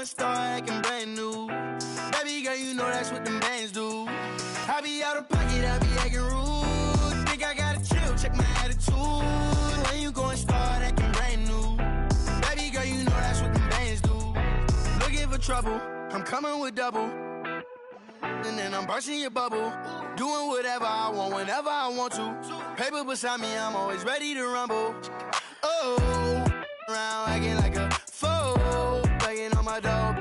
gonna start acting brand new? Baby girl, you know that's what them bands do. I be out of pocket, I be acting rude. Think I gotta chill, check my attitude. When you gonna start acting brand new? Baby girl, you know that's what them bands do. Looking for trouble, I'm coming with double. And then I'm bursting your bubble. Doing whatever I want, whenever I want to. Paper beside me, I'm always ready to rumble. Oh, around acting like a fool, begging on my dope.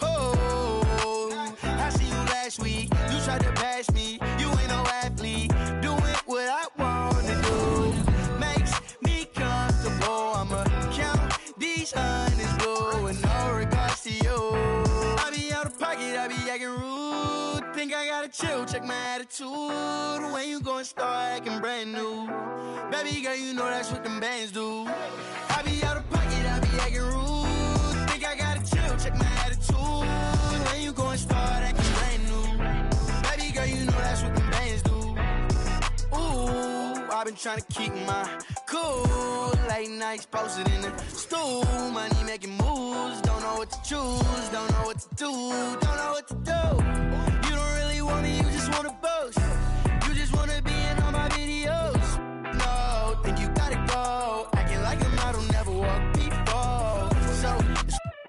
Oh, I see you last week. You tried to pass me. You ain't no athlete. Doing what I want to do makes me comfortable. I'ma count these hundreds blue with no regards to you. I be out of pocket, I be acting rude. Think I gotta chill, check my attitude. When you gonna start acting brand new? Baby girl, you know that's what them bands do. I be out of pocket, I be acting rude. Think I gotta chill, check my attitude. When you gonna start acting brand new? Baby girl, you know that's what them bands do. Ooh, I've been trying to keep my cool. Late nights posted in the stool. Money making moves. Don't know what to choose. Don't know what to do. Don't know what to do. You don't really want it, you just want to boast. You just want to be in all my videos. No, think you gotta go. Acting like a model, never walked before. So,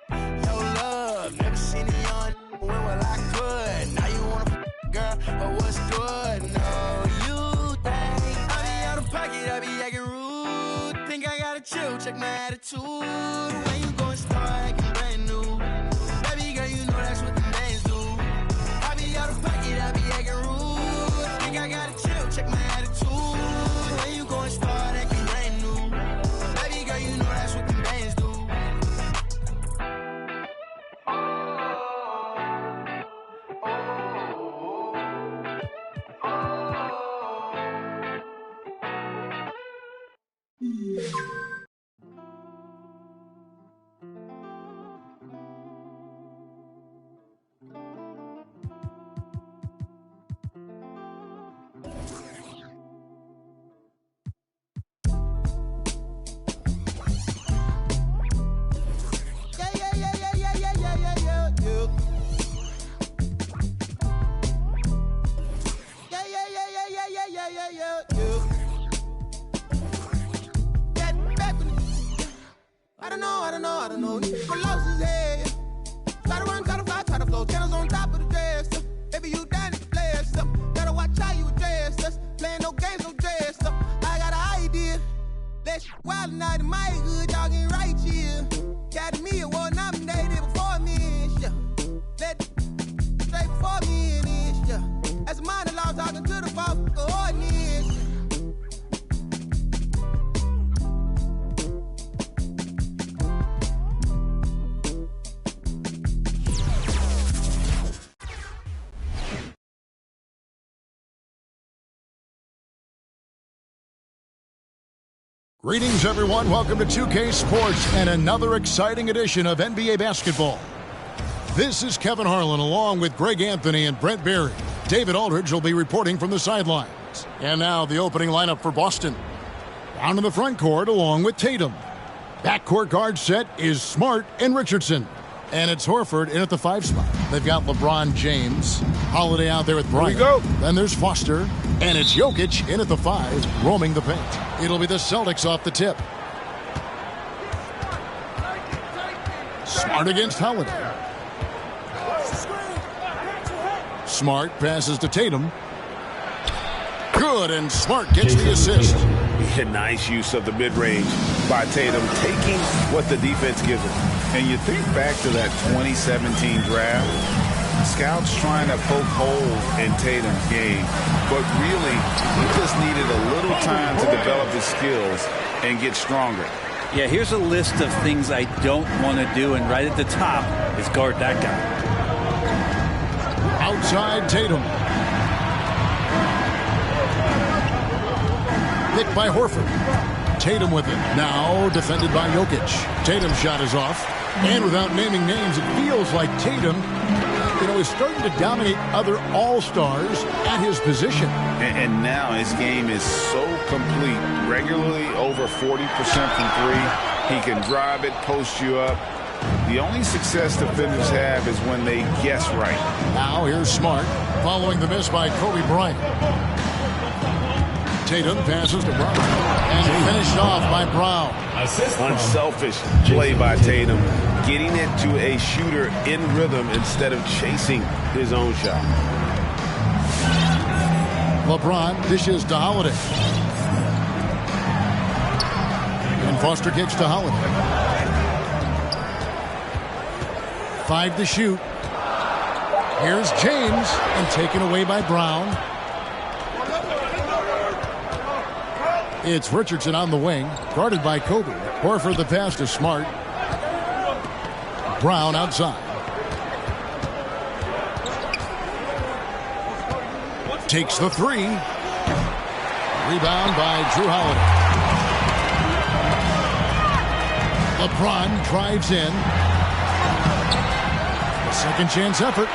no love. Never seen it on when well I could. Now you wanna girl, but what's good? No, you think I be out of pocket, I be acting rude. Think I gotta chill, check my attitude. When you gonna start acting brand new? Baby girl, you know that's what them bands do. I be out of pocket, I be acting rude. Think I gotta chill, check my attitude. When you gonna start acting brand new? Baby girl, you know that's what them bands do. I don't know. My loss is head. Try to run, try to fly, try to flow. Channels on top of the dress. Baby, you down to play us up. Gotta watch how you address us. Playing no games, no dress up. I got an idea. Let's wild night in my hood, y'all getting right here. Academy Award nominated before me, yeah. Let straight before me in this, yeah. As a minor law talking to the false coordinates. Greetings, everyone. Welcome to 2K Sports and another exciting edition of NBA basketball. This is Kevin Harlan along with Greg Anthony and Brent Berry. David Aldridge will be reporting from the sidelines. And now the opening lineup for Boston. Down in the front court along with Tatum. Backcourt guard set is Smart and Richardson. And it's Horford in at the 5 spot. They've got LeBron James. Holiday out there with Bryant. Here we go. Then there's Foster. And it's Jokic in at the 5, roaming the paint. It'll be the Celtics off the tip. Smart against Holiday. Smart passes to Tatum. Good, and Smart gets the assist. Nice use of the mid-range by Tatum, taking what the defense gives him. And you think back to that 2017 draft, scouts trying to poke holes in Tatum's game, but really, he just needed a little time to develop his skills and get stronger. Yeah, here's a list of things I don't want to do, and right at the top is guard that guy. Outside Tatum. Picked by Horford. Tatum with it. Now defended by Jokic. Tatum's shot is off. And without naming names, it feels like Tatum, is starting to dominate other all-stars at his position. And now his game is so complete. Regularly over 40% from 3. He can drive it, post you up. The only success defenders have is when they guess right. Now here's Smart, following the miss by Kobe Bryant. Tatum passes to Brown, and finished off by Brown. Unselfish play by Tatum, getting it to a shooter in rhythm instead of chasing his own shot. LeBron dishes to Holiday. And Foster kicks to Holiday. 5 to shoot. Here's James, and taken away by Brown. It's Richardson on the wing, guarded by Kobe. Horford the pass to Smart. Brown outside. Takes the three. Rebound by Drew Holiday. LeBron drives in. A second chance effort.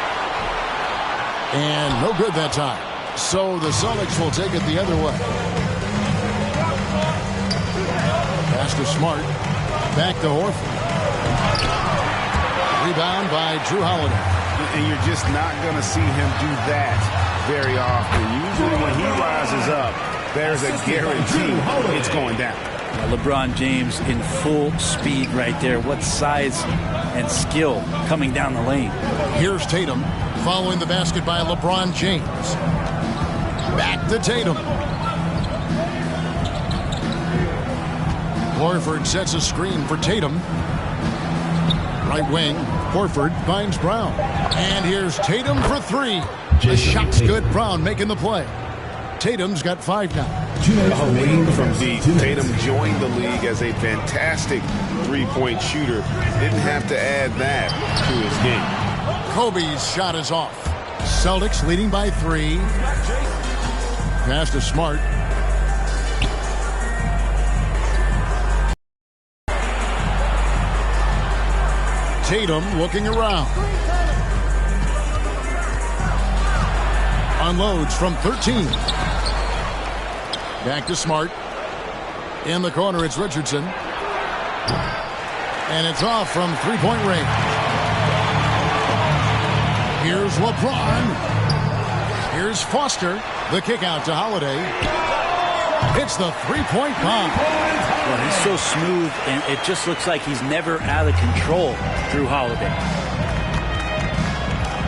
And no good that time. So the Celtics will take it the other way. Pass to Smart. Back to Horford. Rebound by Drew Holiday. And you're just not going to see him do that very often. Usually when he rises up, there's a guarantee it's going down. LeBron James in full speed right there. What size and skill coming down the lane. Here's Tatum following the basket by LeBron James. Back to Tatum. Horford sets a screen for Tatum. Right wing, Horford finds Brown. And here's Tatum for three. The shot's good. Brown making the play. Tatum's got 5 now. Lead from deep. Tatum joined the league as a fantastic three-point shooter. Didn't have to add that to his game. Kobe's shot is off. Celtics leading by 3. Pass to Smart. Tatum looking around. Unloads from 13. Back to Smart. In the corner, it's Richardson. And it's off from three-point range. Here's LeBron. Here's Foster. The kick out to Holiday. It's the three-point bomb. Well, he's so smooth, and it just looks like he's never out of control through Holiday.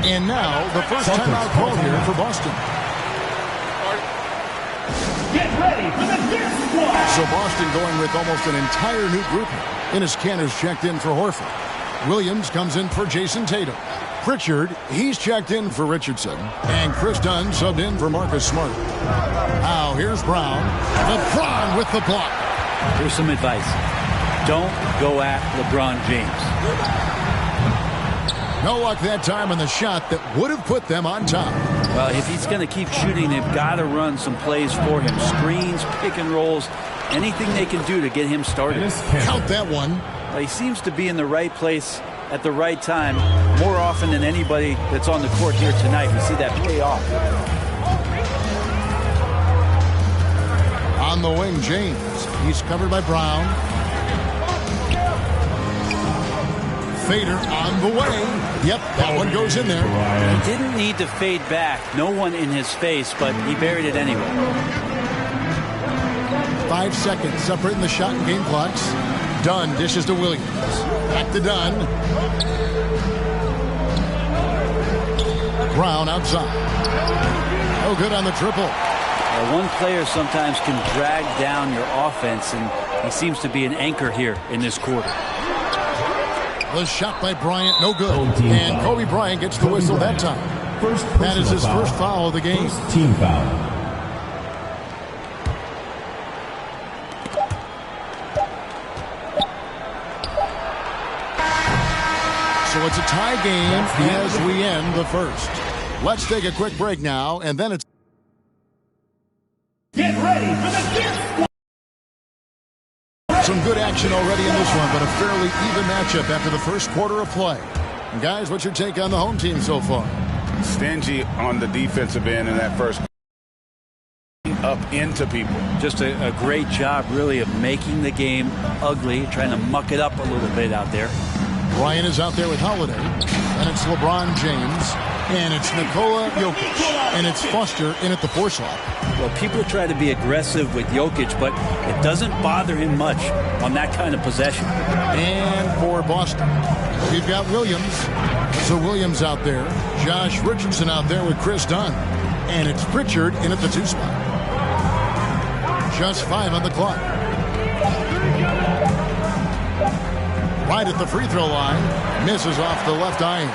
And now, the first timeout call here for Boston. Get ready for the dance squad. So Boston going with almost an entire new group. Enes Kanter's checked in for Horford. Williams comes in for Jason Tatum. Pritchard, he's checked in for Richardson. And Chris Dunn subbed in for Marcus Smart. Now, here's Brown. LeBron with the block. Here's some advice. Don't go at LeBron James. No luck that time on the shot that would have put them on top. Well, if he's going to keep shooting, they've got to run some plays for him. Screens, pick and rolls, anything they can do to get him started. Count that one. Well, he seems to be in the right place at the right time more often than anybody that's on the court here tonight. We see that pay off. On the wing, James. He's covered by Brown. Fader on the way. Yep, that one goes in there. He didn't need to fade back. No one in his face, but he buried it anyway. 5 seconds separating the shot and game clocks. Dunn dishes to Williams. Back to Dunn. Brown outside. No good on the triple. One player sometimes can drag down your offense, and he seems to be an anchor here in this quarter. The shot by Bryant, no good. And Kobe Bryant gets the whistle that time. That is his first foul of the game. Team foul. So it's a tie game as we end the first. Let's take a quick break now, and then it's... Get ready for the dance squad. Some good action already in this one, but a fairly even matchup after the first quarter of play. And guys, what's your take on the home team so far? Stingy on the defensive end in that first up into people. Just a great job, really, of making the game ugly, trying to muck it up a little bit out there. Bryant is out there with Holiday. And it's LeBron James. And it's Nikola Jokic. And it's Foster in at the 4 slot. Well, people try to be aggressive with Jokic, but it doesn't bother him much on that kind of possession. And for Boston, we've got Williams. So Williams out there. Josh Richardson out there with Chris Dunn. And it's Pritchard in at the 2 spot. Just 5 on the clock. Right at the free throw line. Misses off the left iron.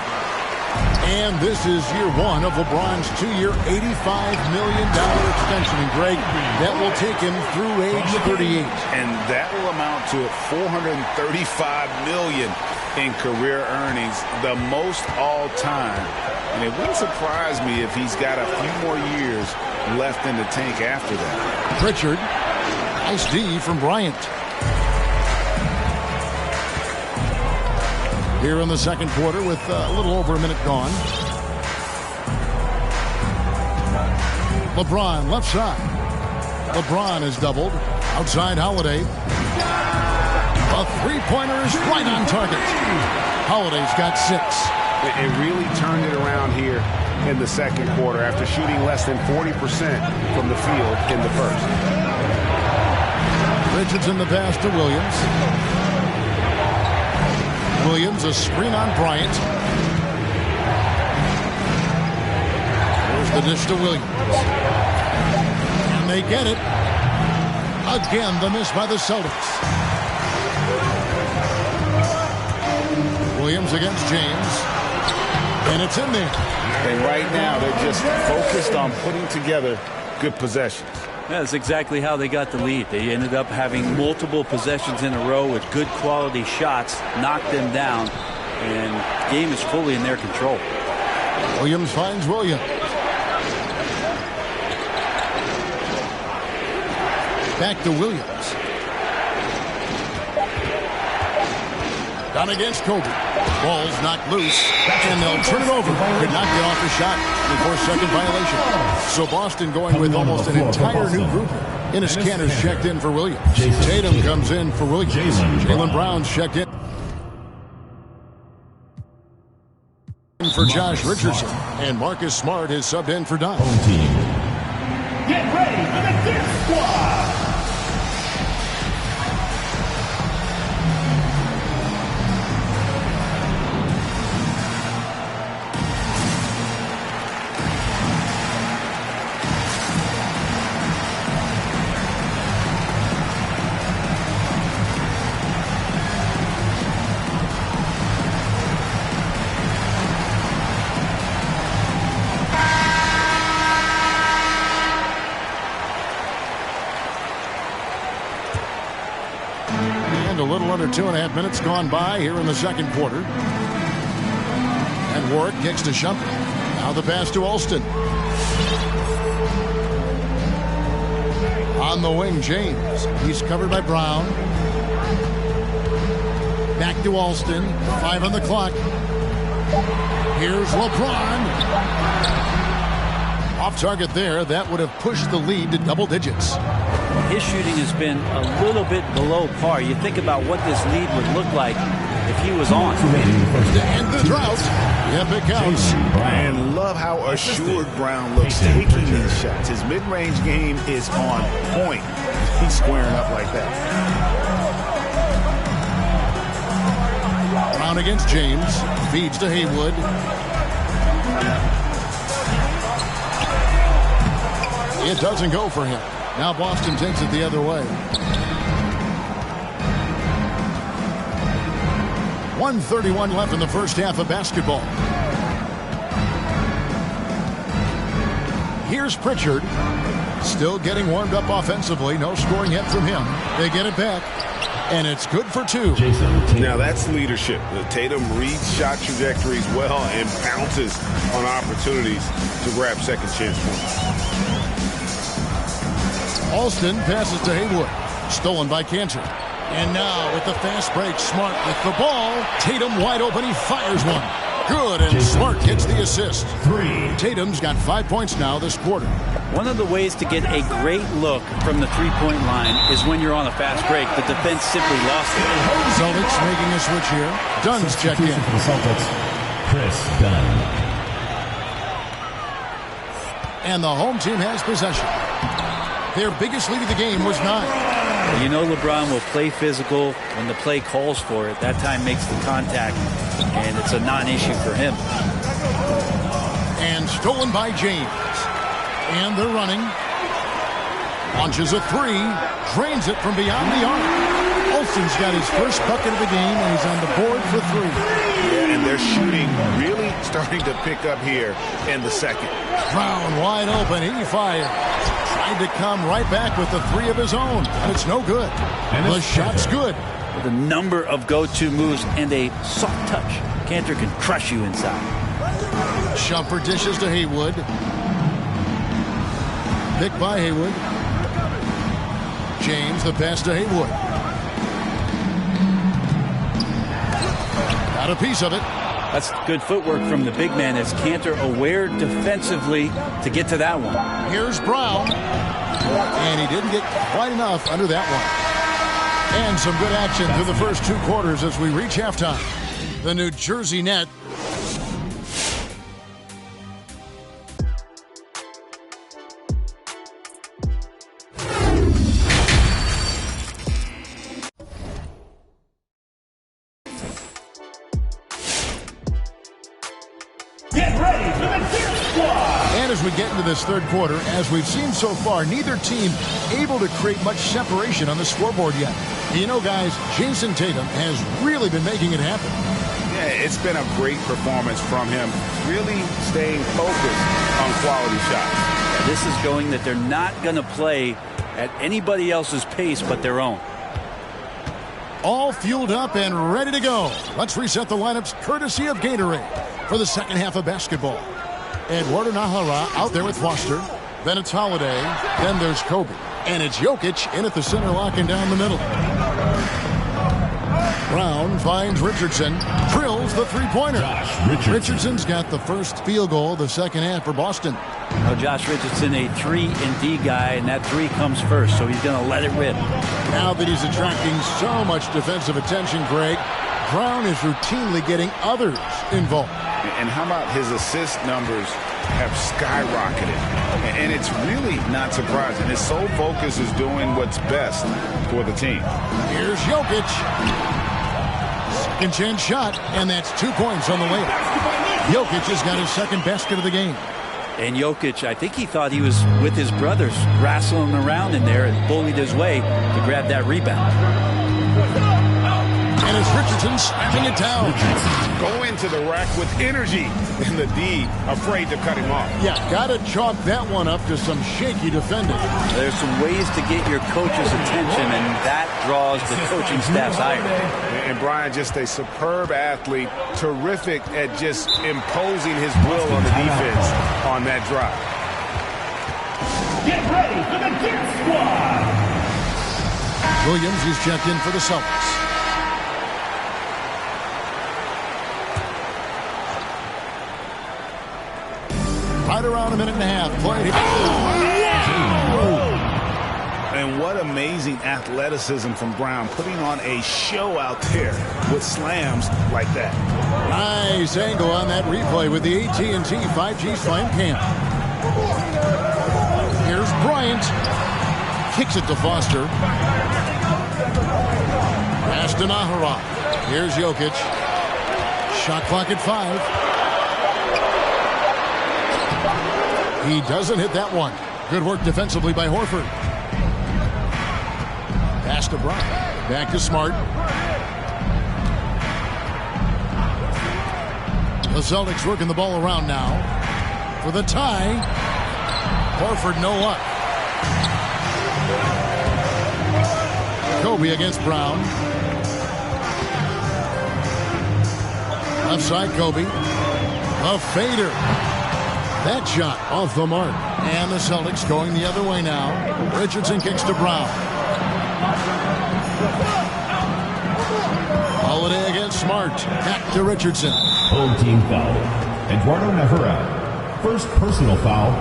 And this is year 1 of LeBron's 2-year, $85 million extension. And Greg, that will take him through age 38. And that will amount to $435 million in career earnings, the most all time. And it wouldn't surprise me if he's got a few more years left in the tank after that. Pritchard, nice D from Bryant. Here in the second quarter with a little over a minute gone. LeBron left side. LeBron is doubled. Outside Holiday. A three-pointer is right on target. Holiday's got 6. It really turned it around here in the second quarter after shooting less than 40% from the field in the first. Richardson the pass to Williams. Williams, a screen on Bryant. There's the dish to Williams. And they get it. Again, the miss by the Celtics. Williams against James. And it's in there. And right now, they're just focused on putting together good possessions. That's exactly how they got the lead. They ended up having multiple possessions in a row with good quality shots, knocked them down, and the game is fully in their control. Williams finds Williams. Back to Williams. Down against Kobe. Ball's knocked loose, and they'll turn it over. Could not get off the shot before second violation. So Boston going with almost an entire new group. Enes Kanter's checked in for Williams. Tatum comes in for Williams. Jaylen Brown's checked in for Josh Richardson. And Marcus Smart is subbed in for Dunn. Get ready for the Dirt Squad. A little under 2.5 minutes gone by here in the second quarter. And Warwick kicks to Shumpert. Now the pass to Alston. On the wing, James. He's covered by Brown. Back to Alston. 5 on the clock. Here's LeBron. Off target there. That would have pushed the lead to double digits. His shooting has been a little bit below par. You think about what this lead would look like if he was on. And the drought. Yep, it counts. And love how assured Brown looks taking these shots. His mid-range game is on point. He's squaring up like that. Brown against James. Feeds to Haywood. It doesn't go for him. Now Boston takes it the other way. 1:31 left in the first half of basketball. Here's Pritchard. Still getting warmed up offensively. No scoring yet from him. They get it back. And it's good for 2. Now that's leadership. Tatum reads shot trajectories well and pounces on opportunities to grab second chance points. Alston passes to Haywood. Stolen by Kanter. And now with the fast break, Smart with the ball. Tatum wide open. He fires one. Good, and Smart gets the assist. Tatum's got 5 points now this quarter. One of the ways to get a great look from the three-point line is when you're on a fast break. The defense simply lost it. Celtics making a switch here. Dunn's checked in. For the Celtics, Chris Dunn. And the home team has possession. Their biggest lead of the game was 9. You know LeBron will play physical when the play calls for it. That time makes the contact, and it's a non-issue for him. And stolen by James. And they're running. Launches a three. Drains it from beyond the arc. Olsen's got his first bucket of the game, and he's on the board for 3. Yeah, and they're shooting really starting to pick up here in the second. Brown wide open. He fired. Tried to come right back with the 3 of his own, and it's no good. And the shot's good. With a number of go-to moves and a soft touch, Cantor can crush you inside. Shumpert dishes to Haywood. Pick by Haywood. James, the pass to Haywood. Got a piece of it. That's good footwork from the big man as Cantor aware defensively to get to that one. Here's Brown. And he didn't get quite enough under that one. And some good action through the first 2 quarters as we reach halftime. The New Jersey net. As we get into this third quarter, as we've seen so far, neither team able to create much separation on the scoreboard yet. You know, guys, Jason Tatum has really been making it happen. Yeah, it's been a great performance from him, really staying focused on quality shots. This is showing that they're not going to play at anybody else's pace but their own. All fueled up and ready to go. Let's reset the lineups courtesy of Gatorade for the second half of basketball. Eduardo Nahara out there with Foster. Then it's Holiday. Then there's Kobe. And it's Jokic in at the center, locking down the middle. Brown finds Richardson. Drills the three-pointer. Richardson's got the first field goal of the second half for Boston. Well, Josh Richardson, a 3-and-D guy, and that 3 comes first, so he's going to let it rip. Now that he's attracting so much defensive attention, Greg, Brown is routinely getting others involved. And how about his assist numbers have skyrocketed? And it's really not surprising. His sole focus is doing what's best for the team. Here's Jokic. Second chance shot, and that's 2 points on the layup. Jokic has got his second basket of the game. And Jokic, I think he thought he was with his brothers, wrestling around in there and bullied his way to grab that rebound. And it's Richardson slamming it down. Go into the rack with energy. And the D afraid to cut him off. Yeah, got to chalk that one up to some shaky defending. There's some ways to get your coach's attention, and that draws the coaching staff's ire. And Brian, just a superb athlete, terrific at just imposing his will on the defense on that drive. Get ready for the Gear Squad. Williams is checked in for the Celtics. Right around a minute and a half played. And what amazing athleticism from Brown, putting on a show out there with slams like that. Nice angle on that replay with the AT&T 5G Slam Cam. Here's Bryant. Kicks it to Foster. Pass to Nahara. Here's Jokic. Shot clock at 5. He doesn't hit that one. Good work defensively by Horford. Pass to Brown. Back to Smart. The Celtics working the ball around now. For the tie. Horford no luck. Kobe against Brown. Left side Kobe. A fader. That shot off the mark. And the Celtics going the other way now. Richardson kicks to Brown. Holiday against Smart. Back to Richardson. home team foul. Eduardo Navarrete. First personal foul.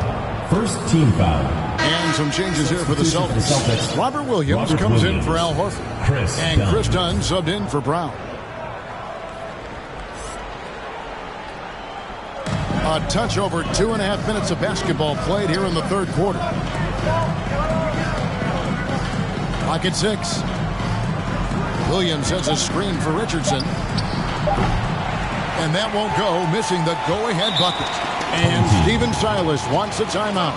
First team foul. And some changes here for the Celtics. Robert Williams comes in for Al Horford. And Chris Dunn subbed in for Brown. A touch over 2.5 minutes of basketball played here in the third quarter. Clock at 6. Williams sets a screen for Richardson. And that won't go, missing the go-ahead bucket. And Steven Silas wants a timeout.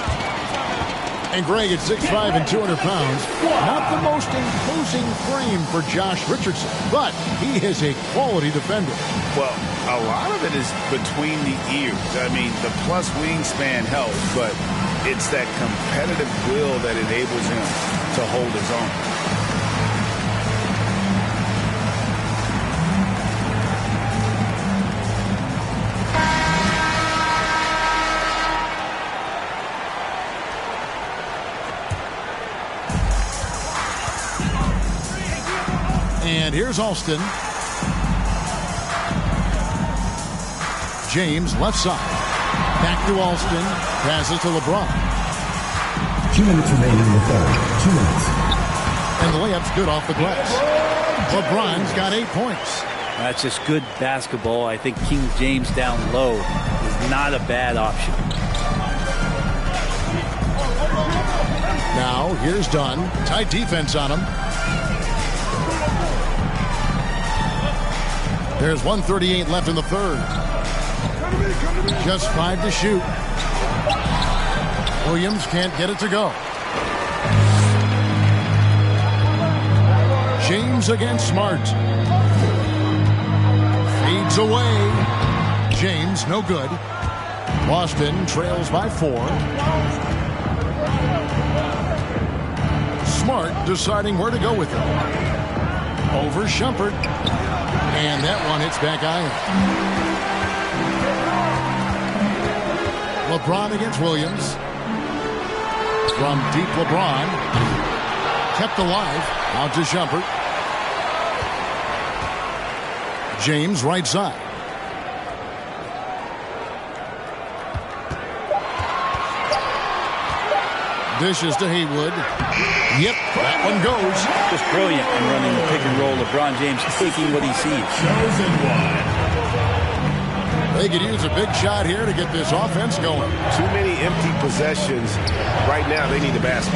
And Greg at 6'5" and 200 pounds, not the most imposing frame for Josh Richardson, but he is a quality defender. Well, a lot of it is between the ears. I mean, the plus wingspan helps, but it's that competitive will that enables him to hold his own. And here's Alston. James left side. Back to Alston. Passes to LeBron. 2 minutes remaining in the third. 2 minutes. And the layup's good off the glass. LeBron's got 8 points. That's just good basketball. I think King James down low is not a bad option. Now, here's Dunn. Tight defense on him. There's 1:38 left in the third. Just 5 to shoot. Williams can't get it to go. James against Smart. Feeds away. James, no good. Boston trails by 4. Smart deciding where to go with it. Over Shumpert. And that one hits back iron. LeBron against Williams. From deep LeBron. Kept alive. Out to Shumpert. James right side. Dishes to Haywood. Yep, that one goes. Just brilliant in running the pick and roll. LeBron James taking what he sees. They could use a big shot here to get this offense going. Too many empty possessions. Right now, they need the basket.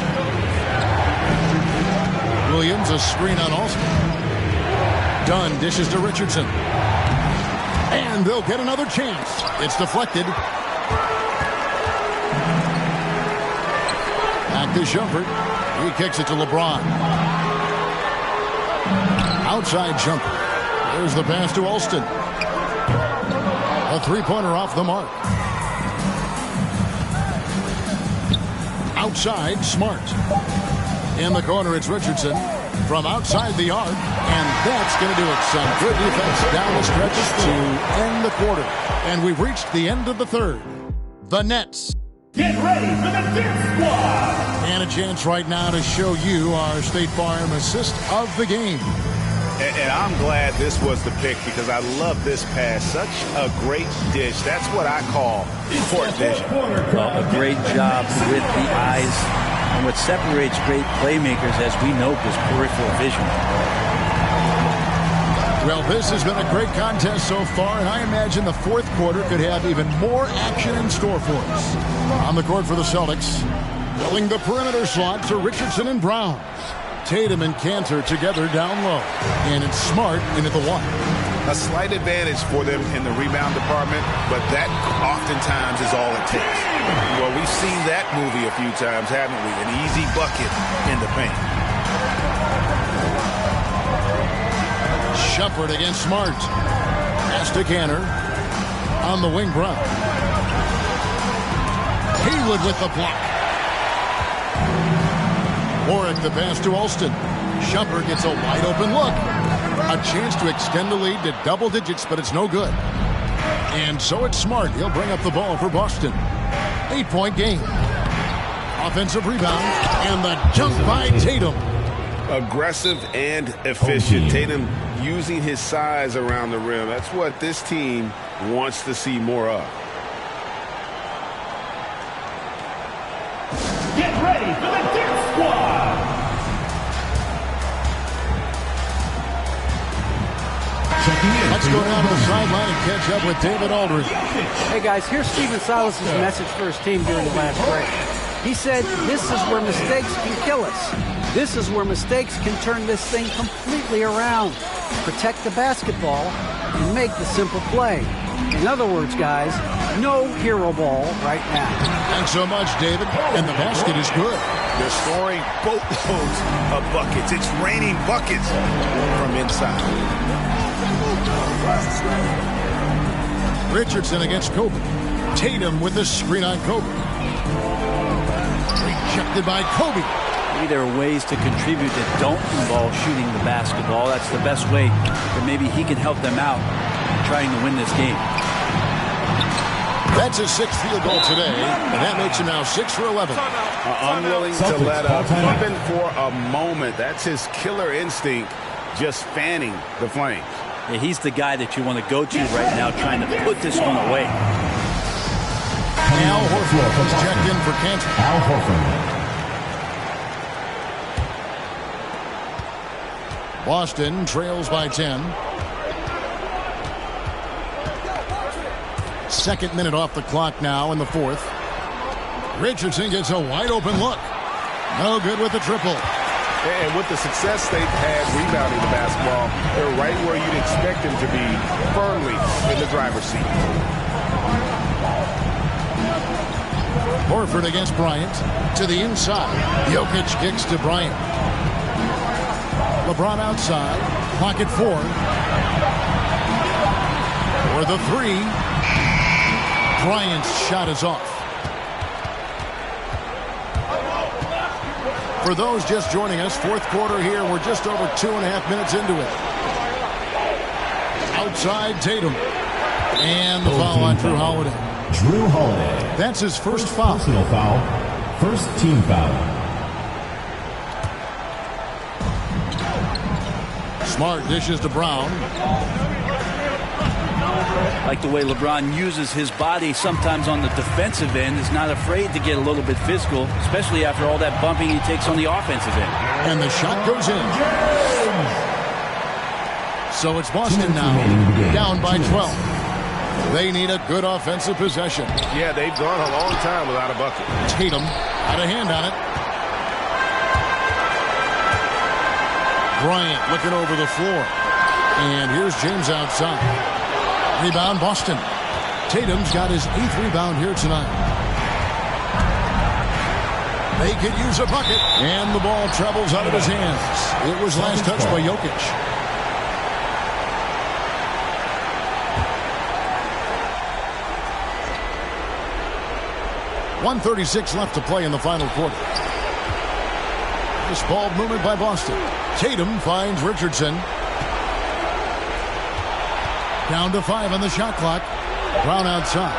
Williams, a screen on Alston. Dunn dishes to Richardson. And they'll get another chance. It's deflected. Back to Shumpert. He kicks it to LeBron. Outside Shumpert. There's the pass to Alston. A three-pointer off the mark. Outside, Smart. In the corner, it's Richardson. From outside the arc. And that's going to do it. Some good defense down the stretch to end the quarter. And we've reached the end of the third. The Nets. Get ready for the Dip Squad! And a chance right now to show you our State Farm assist of the game. And I'm glad this was the pick because I love this pass. Such a great dish. That's what I call court vision. Well, a great job with the eyes. And what separates great playmakers, as we know, is peripheral vision. Well, this has been a great contest so far, and I imagine the fourth quarter could have even more action in store for us. On the court for the Celtics, filling the perimeter slots are Richardson and Brown. Tatum and Cantor together down low. And it's Smart into the one. A slight advantage for them in the rebound department, but that oftentimes is all it takes. Well, we've seen that movie a few times, haven't we? An easy bucket in the paint. Shumpert against Smart. Pass to Cantor. On the wing, Brown. Haywood with the block. Warwick the pass to Alston. Shumpert gets a wide open look. A chance to extend the lead to double digits, but it's no good. And so it's Smart. He'll bring up the ball for Boston. 8-point game. Offensive rebound. And the jump by Tatum. Aggressive and efficient. Tatum using his size around the rim. That's what this team wants to see more of. Get ready for the Dirt Squad! Let's go down to the sideline and catch up with David Aldridge. Hey guys, here's Stephen Silas' message for his team during the last break. He said, this is where mistakes can kill us. This is where mistakes can turn this thing completely around. Protect the basketball and make the simple play. In other words, guys, no hero ball right now. Thanks so much, David. And the basket is good. They're scoring boatloads of buckets. It's raining buckets from inside. Richardson against Kobe. Tatum with the screen on Kobe. Rejected by Kobe. Maybe there are ways to contribute that don't involve shooting the basketball. That's the best way that maybe he can help them out trying to win this game. That's his 6th field goal today, and that makes him now 6 for 11. Unwilling to let up even for a moment. That's his killer instinct, just fanning the flames. Yeah, he's the guy that you want to go to right now trying to put this one away. Al Horford was checked in for Cantor. Al Horford. Boston trails by 10. 2nd minute off the clock now in the 4th. Richardson gets a wide open look. No good with the triple. And with the success they've had rebounding the basketball, they're right where you'd expect them to be, firmly in the driver's seat. Horford against Bryant. To the inside. Jokic kicks to Bryant. LeBron outside. Pocket 4. For the 3. Bryant's shot is off. For those just joining us, 4th quarter here. We're just over 2.5 minutes into it. Outside Tatum. And the foul on Drew Holiday. Drew Holiday. That's his first foul. Personal foul. First team foul. Smart dishes to Brown. Like the way LeBron uses his body sometimes on the defensive end. Is not afraid to get a little bit physical, especially after all that bumping he takes on the offensive end. And the shot goes in. So it's Boston now, down by 12. They need a good offensive possession. Yeah, they've gone a long time without a bucket. Tatum had a hand on it. Bryant looking over the floor. And here's James outside. Rebound, Boston. Tatum's got his 8th rebound here tonight. They could use a bucket. And the ball travels out of his hands. It was last touched by Jokic. .136 left to play in the final quarter. This ball movement by Boston. Tatum finds Richardson. Down to 5 on the shot clock. Brown outside.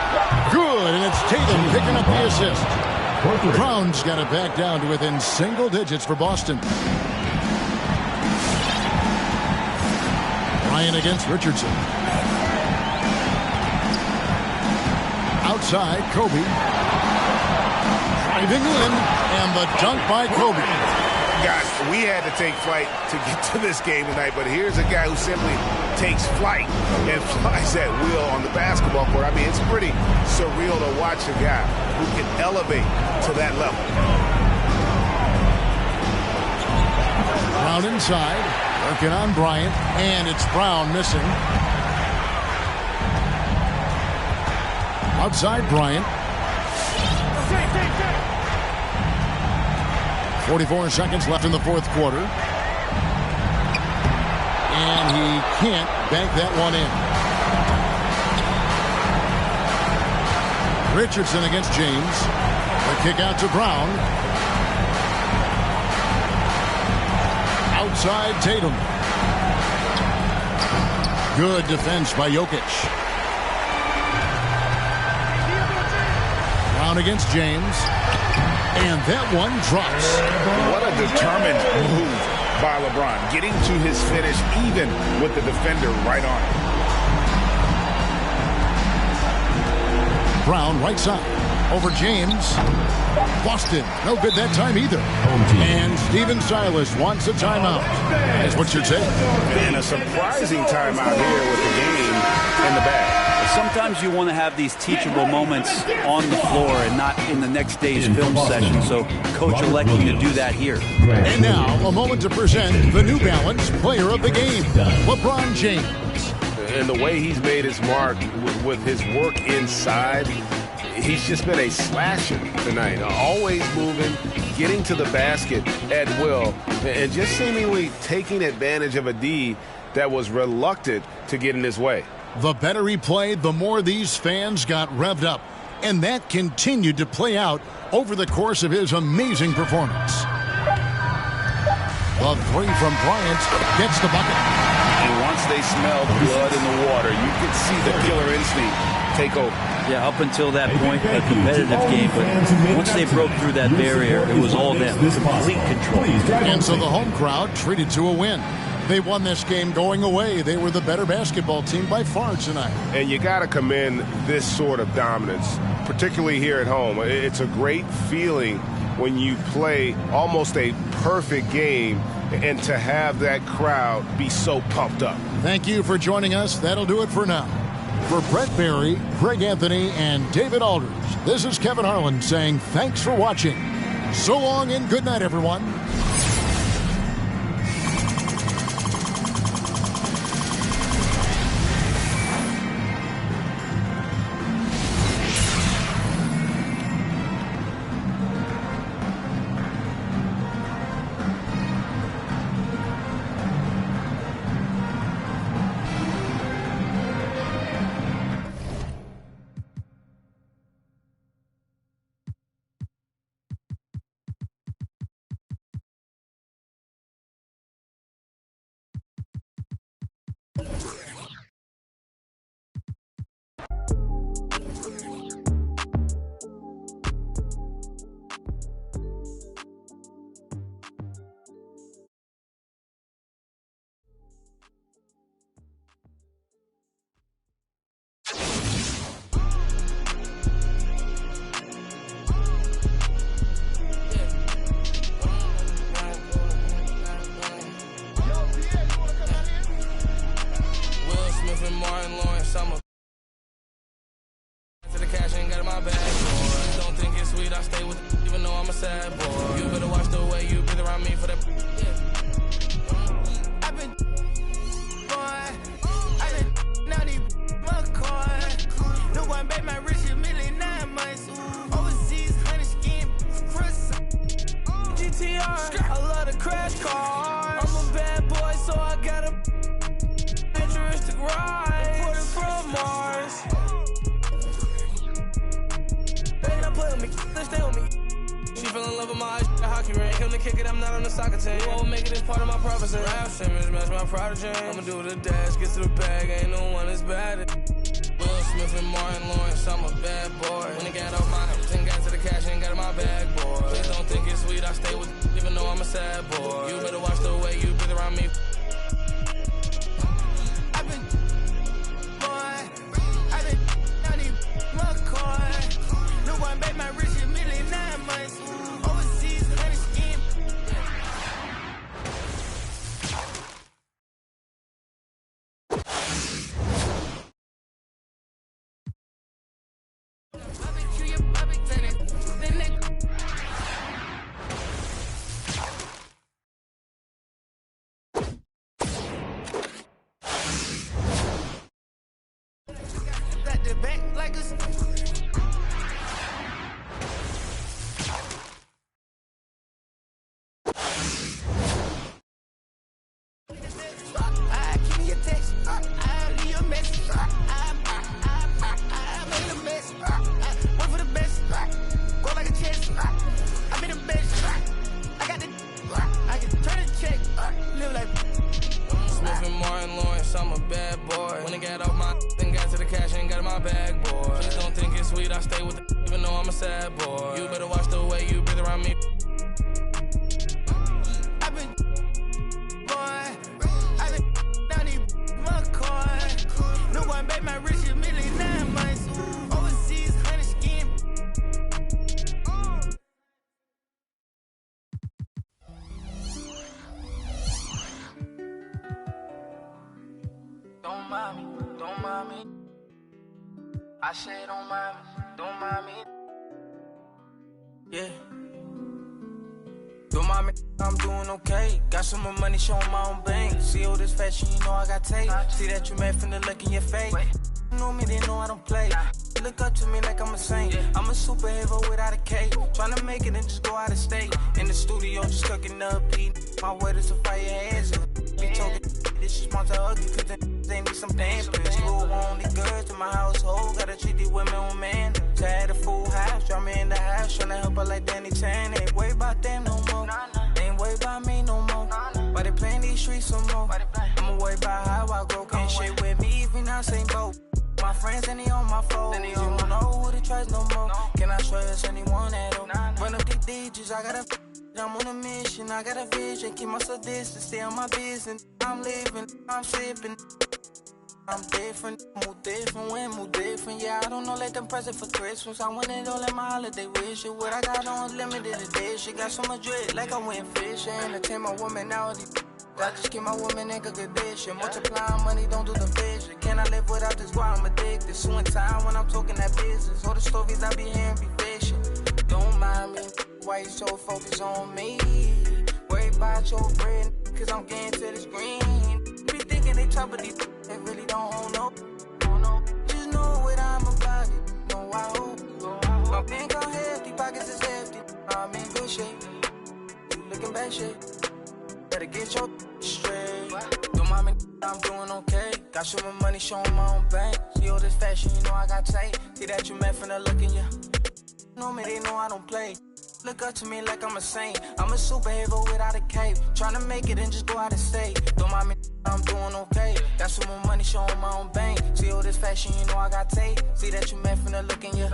Good, and it's Tatum picking up the assist. Brown's got it back down to within single digits for Boston. Bryant against Richardson. Outside, Kobe. Driving in, and the dunk by Kobe. Guys, we had to take flight to get to this game tonight, but here's a guy who simply takes flight and flies at will on the basketball court. I mean, it's pretty surreal to watch a guy who can elevate to that level. Brown inside, working on Bryant, and it's Brown missing. Outside Bryant. 44 seconds left in the 4th quarter. And he can't bank that one in. Richardson against James. The kick out to Brown. Outside Tatum. Good defense by Jokic. Brown against James. And that one drops. What a determined move by LeBron. Getting to his finish even with the defender right on it. Brown right side. Over James. Boston. No good that time either. And Steven Silas wants a timeout. That's what you're saying. And a surprising timeout here with the game in the bag. Sometimes you want to have these teachable moments on the floor and not in the next day's film session. So coach electing to do that here. And now a moment to present the New Balance Player of the Game, LeBron James. And the way he's made his mark with his work inside, he's just been a slasher tonight. Always moving, getting to the basket at will, and just seemingly taking advantage of a D that was reluctant to get in his way. The better he played, the more these fans got revved up. And that continued to play out over the course of his amazing performance. The three from Bryant gets the bucket. And once they smelled blood in the water, you could see the killer instinct take over. Yeah, up until that point, a competitive game. But once they broke through that barrier, it was all them. Complete control. And so the home crowd treated to a win. They won this game going away. They were the better basketball team by far tonight. And you got to commend this sort of dominance, particularly here at home. It's a great feeling when you play almost a perfect game and to have that crowd be so pumped up. Thank you for joining us. That'll do it for now. For Brett Barry, Greg Anthony, and David Aldridge, this is Kevin Harlan saying thanks for watching. So long and good night, everyone. My wrist is $1,000,009 months. Overseas, 100 mind me. I say don't mind me. Yeah. Don't mind me, I'm doing okay. Got some more money, showing my own bank. See all this fashion, you know I got tape. See that you mad from the look in your face. You know me, they know I don't play. Look up to me like I'm a saint. I'm a superhero without a cape. Tryna make it and just go out of state. In the studio, just cooking up beat. My word is to fire hands. Be talking this is monster ugly, cause they need some dance. Who only good to my household. Gotta treat these women on man. Had a full house, drop me in the house. Tryna help her like Danny Tan. Ain't worried about them no more. Ain't worried about me no more. Why they playing these streets some more? I'ma worry about how I grow. Can't shit with me if we not same boat. My friends and they on my phone. You don't know who to trust no more. Can I trust anyone at all? Run up these digits, I gotta I'm on a mission, I got a vision. Keep myself distant, stay on my business. I'm living, I'm sipping. I'm different, move different. Yeah, I don't know, let them present for Christmas. I want it all in my holiday wish. What I got on limited edition. Got so much dread, like I went fishing. I take my woman out. I just keep my woman in good condition. Multiplying money, don't do the vision. Can I live without this? Why I'm addicted. So in time when I'm talking that business. All the stories I be hearing be fiction. Don't mind me. Why you so focused on me? Worry about your bread, cause I'm getting to this green. Be thinking they top of these, they really don't know. Just know what I'm about it. No, I hope. My bank account hefty, pockets is hefty. I'm in good shape. You looking bad shape. Better get your straight. Don't mind me, I'm doing okay. Got some more money, showing my own bank. See all this fashion, you know I got tape. See that you met from the look in ya. Know me, they know I don't play. Look up to me like I'm a saint. I'm a superhero without a cape. Tryna make it and just go out of state. Don't mind me, I'm doing okay. Got some more money, showing my own bank. See all this fashion, you know I got tape. See that you met from the look in ya.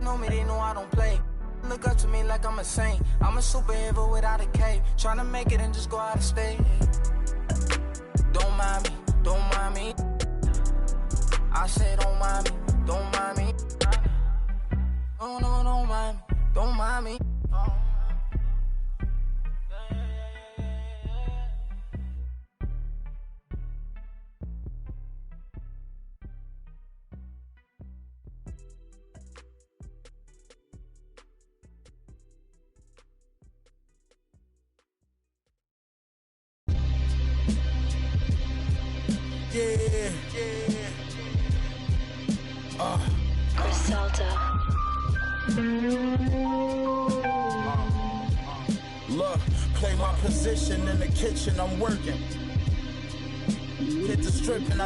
Know me, they know I don't play. Look up to me like I'm a saint. I'm a superhero without a cape. Tryna make it and just go out of state. Don't mind me, don't mind me. I say don't mind me, don't mind me. No, don't mind me. Don't mind me. Look, play my position in the kitchen, I'm working. Hit the strip and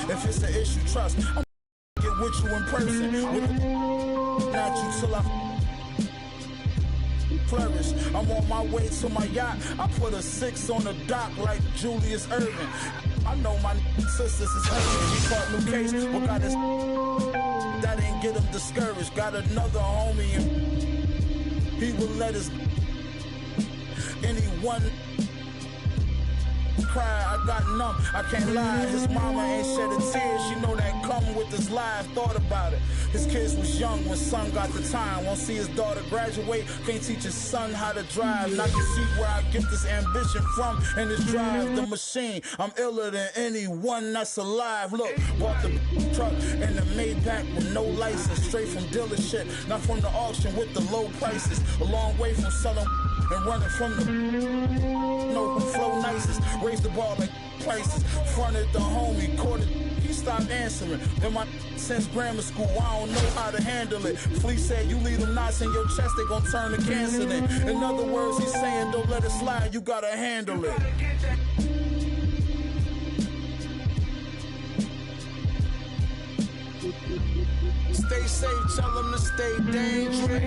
if it's an issue, trust, I'm get with you in person. Not you till I flourish. I'm on my way to my yacht. I put a 6 on the dock like Julius Erving. I know my sisters is hurting. He caught new case, but got his that didn't get him discouraged. Got another homie and he will let his anyone cry. I got numb, I can't lie. His mama ain't shed a tear. She know that come with this life. Thought about it. His kids was young when son got the time. Won't see his daughter graduate. Can't teach his son how to drive. Now you see where I get this ambition from. And this drive the machine. I'm iller than anyone that's alive. Look, bought the truck and the Maybach with no license. Straight from dealership, not from the auction with the low prices. A long way from selling and running from the know who flow nicest. Raise the bar like prices. Fronted the homie, caught it. He stopped answering. Been my since grammar school, I don't know how to handle it. Flea said, you leave them knots in your chest, they gon' turn to cancer then. In other words, he's saying, don't let it slide, you gotta handle it. Stay safe, tell them to stay dangerous.